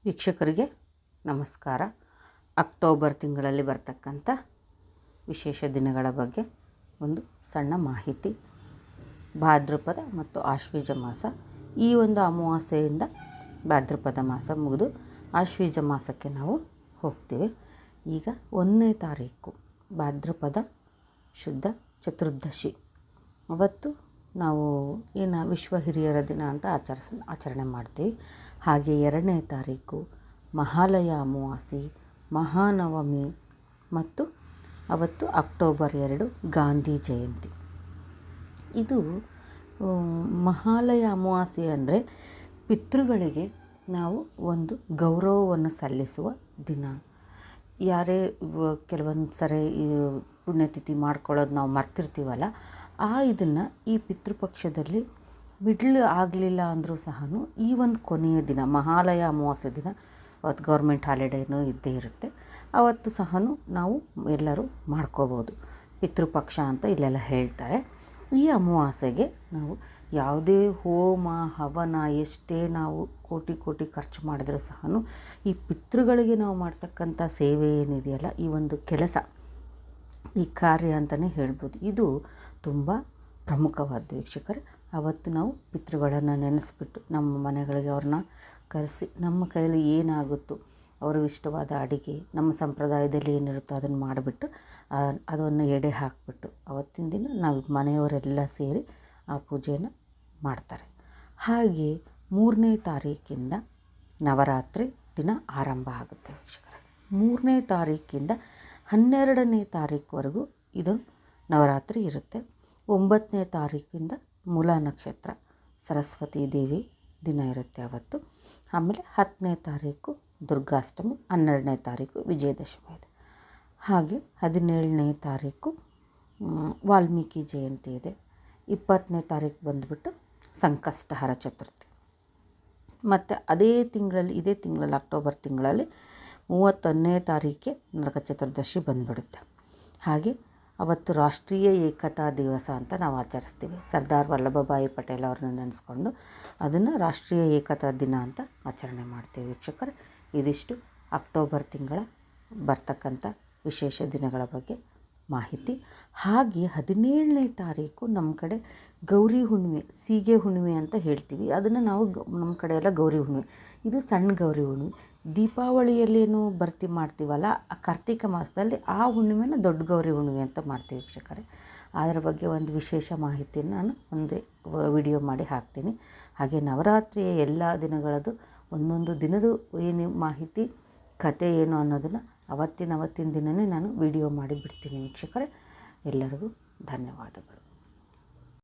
ವೀಕ್ಷಕರಿಗೆ ನಮಸ್ಕಾರ. ಅಕ್ಟೋಬರ್ ತಿಂಗಳಲ್ಲಿ ಬರ್ತಕ್ಕಂಥ ವಿಶೇಷ ದಿನಗಳ ಬಗ್ಗೆ ಒಂದು ಸಣ್ಣ ಮಾಹಿತಿ. ಭಾದ್ರಪದ ಮತ್ತು ಆಶ್ವೀಜ ಮಾಸ. ಈ ಒಂದು ಅಮಾವಾಸ್ಯೆಯಿಂದ ಭಾದ್ರಪದ ಮಾಸ ಮುಗಿದು ಆಶ್ವೀಜ ಮಾಸಕ್ಕೆ ನಾವು ಹೋಗ್ತೀವಿ. ಈಗ 1ನೇ ತಾರೀಕು ಭಾದ್ರಪದ ಶುದ್ಧ ಚತುರ್ದಶಿ. ಅವತ್ತು ನಾವು ವಿಶ್ವ ಹಿರಿಯರ ದಿನ ಅಂತ ಆಚರಣೆ ಮಾಡ್ತೀವಿ. ಹಾಗೆ 2ನೇ ತಾರೀಕು ಮಹಾಲಯ ಅಮಾವಾಸ್ಯೆ, ಮಹಾನವಮಿ ಮತ್ತು ಅವತ್ತು ಅಕ್ಟೋಬರ್ 2 ಗಾಂಧಿ ಜಯಂತಿ. ಇದು ಮಹಾಲಯ ಅಮಾವಾಸ್ಯೆ ಅಂದರೆ ಪಿತೃಗಳಿಗೆ ನಾವು ಒಂದು ಗೌರವವನ್ನು ಸಲ್ಲಿಸುವ ದಿನ. ಯಾರೇ ಕೆಲವೊಂದು ಸರಿ ಪುಣ್ಯತಿಥಿ ಮಾಡ್ಕೊಳ್ಳೋದು ನಾವು ಮರ್ತಿರ್ತೀವಲ್ಲ, ಇದನ್ನು ಈ ಪಿತೃಪಕ್ಷದಲ್ಲಿ ಬಿಡ್ಲು ಆಗಲಿಲ್ಲ ಅಂದರೂ ಸಹ ಈ ಒಂದು ಕೊನೆಯ ದಿನ ಮಹಾಲಯ ಅಮಾವಾಸ್ಯೆ ದಿನ, ಅವತ್ತು ಗೌರ್ಮೆಂಟ್ ಹಾಲಿಡೇನೂ ಇದ್ದೇ ಇರುತ್ತೆ, ಅವತ್ತು ಸಹ ನಾವು ಎಲ್ಲರೂ ಮಾಡ್ಕೋಬೋದು. ಪಿತೃಪಕ್ಷ ಅಂತ ಇಲ್ಲೆಲ್ಲ ಹೇಳ್ತಾರೆ. ಈ ಅಮಾವಾಸ್ಯೆಗೆ ನಾವು ಯಾವುದೇ ಹೋಮ ಹವನ ಎಷ್ಟೇ ನಾವು ಕೋಟಿ ಖರ್ಚು ಮಾಡಿದ್ರೂ ಸಹ ಈ ಪಿತೃಗಳಿಗೆ ನಾವು ಮಾಡ್ತಕ್ಕಂಥ ಸೇವೆ ಏನಿದೆಯಲ್ಲ, ಈ ಒಂದು ಕೆಲಸ, ಈ ಕಾರ್ಯ ಅಂತಲೇ ಹೇಳ್ಬೋದು. ಇದು ತುಂಬ ಪ್ರಮುಖವಾದ ವೀಕ್ಷಕರೇ. ಅವತ್ತು ನಾವು ಪಿತೃಗಳನ್ನು ನೆನೆಸ್ಬಿಟ್ಟು ನಮ್ಮ ಮನೆಗಳಿಗೆ ಅವ್ರನ್ನ ಕರೆಸಿ ನಮ್ಮ ಕೈಯಲ್ಲಿ ಏನಾಗುತ್ತೋ ಅವರು ಇಷ್ಟವಾದ ಅಡುಗೆ, ನಮ್ಮ ಸಂಪ್ರದಾಯದಲ್ಲಿ ಏನಿರುತ್ತೋ ಅದನ್ನು ಮಾಡಿಬಿಟ್ಟು ಅದನ್ನು ಎಡೆ ಹಾಕಿಬಿಟ್ಟು ಅವತ್ತಿನ ದಿನ ನಾವು ಮನೆಯವರೆಲ್ಲ ಸೇರಿ ಆ ಪೂಜೆಯನ್ನು ಮಾಡ್ತಾರೆ. ಹಾಗೆ 3ನೇ ತಾರೀಕಿಂದ ನವರಾತ್ರಿ ದಿನ ಆರಂಭ ಆಗುತ್ತೆ ವೀಕ್ಷಕರೇ. 3ನೇ ತಾರೀಕಿಂದ 12ನೇ ತಾರೀಕುವರೆಗೂ ಇದು ನವರಾತ್ರಿ ಇರುತ್ತೆ. 9ನೇ ತಾರೀಕಿಂದ ಮೂಲ ನಕ್ಷತ್ರ ಸರಸ್ವತಿ ದೇವಿ ದಿನ ಇರುತ್ತೆ ಅವತ್ತು. ಆಮೇಲೆ 10ನೇ ತಾರೀಕು ದುರ್ಗಾಷ್ಟಮಿ, 12ನೇ ತಾರೀಕು ವಿಜಯದಶಮಿ ಇದೆ. ಹಾಗೆ 17ನೇ ತಾರೀಕು ವಾಲ್ಮೀಕಿ ಜಯಂತಿ ಇದೆ. 20ನೇ ತಾರೀಕು ಬಂದುಬಿಟ್ಟು ಸಂಕಷ್ಟಹರ ಚತುರ್ಥಿ. ಮತ್ತು ಇದೇ ತಿಂಗಳಲ್ಲಿ ಅಕ್ಟೋಬರ್ ತಿಂಗಳಲ್ಲಿ 31ನೇ ತಾರೀಕಿಗೆ ನರಕ ಚತುರ್ದಶಿ ಬಂದುಬಿಡುತ್ತೆ. ಹಾಗೆ ಅವತ್ತು ರಾಷ್ಟ್ರೀಯ ಏಕತಾ ದಿವಸ ಅಂತ ನಾವು ಆಚರಿಸ್ತೀವಿ. ಸರ್ದಾರ್ ವಲ್ಲಭಭಾಯಿ ಪಟೇಲ್ ಅವ್ರನ್ನ ನೆನೆಸ್ಕೊಂಡು ಅದನ್ನು ರಾಷ್ಟ್ರೀಯ ಏಕತಾ ದಿನ ಅಂತ ಆಚರಣೆ ಮಾಡ್ತೀವಿ ವೀಕ್ಷಕರೇ. ಇದಿಷ್ಟು ಅಕ್ಟೋಬರ್ ತಿಂಗಳ ಬರ್ತಕ್ಕಂಥ ವಿಶೇಷ ದಿನಗಳ ಬಗ್ಗೆ ಮಾಹಿತಿ. ಹಾಗೆ 17ನೇ ತಾರೀಕು ನಮ್ಮ ಕಡೆ ಗೌರಿ ಹುಣ್ಣಿಮೆ, ಸೀಗೆ ಹುಣ್ಣಿಮೆ ಅಂತ ಹೇಳ್ತೀವಿ. ಅದನ್ನು ನಾವು ನಮ್ಮ ಕಡೆ ಎಲ್ಲ ಗೌರಿ ಹುಣ್ಣಿಮೆ, ಇದು ಸಣ್ಣ ಗೌರಿ ಹುಣ್ಣಿಮೆ. ದೀಪಾವಳಿಯಲ್ಲೇನು ಭರ್ತಿ ಮಾಡ್ತೀವಲ್ಲ, ಆ ಕಾರ್ತಿಕ ಮಾಸದಲ್ಲಿ ಆ ಹುಣ್ಣಿಮೆನ ದೊಡ್ಡ ಗೌರಿ ಹುಣ್ಣಿಮೆ ಅಂತ ಮಾಡ್ತೀವಿ ವೀಕ್ಷಕರೇ. ಅದರ ಬಗ್ಗೆ ಒಂದು ವಿಶೇಷ ಮಾಹಿತಿಯನ್ನು ನಾನು ಒಂದು ವಿಡಿಯೋ ಮಾಡಿ ಹಾಕ್ತೀನಿ. ಹಾಗೆ ನವರಾತ್ರಿಯ ಎಲ್ಲ ದಿನಗಳದ್ದು ಒಂದೊಂದು ದಿನದ ಏನು ಮಾಹಿತಿ, ಕತೆ ಏನು ಅನ್ನೋದನ್ನು ಅವತ್ತಿನ ದಿನವೇ ನಾನು ವಿಡಿಯೋ ಮಾಡಿ ಬಿಡ್ತೀನಿ ವೀಕ್ಷಕರೇ. ಎಲ್ಲರಿಗೂ ಧನ್ಯವಾದಗಳು.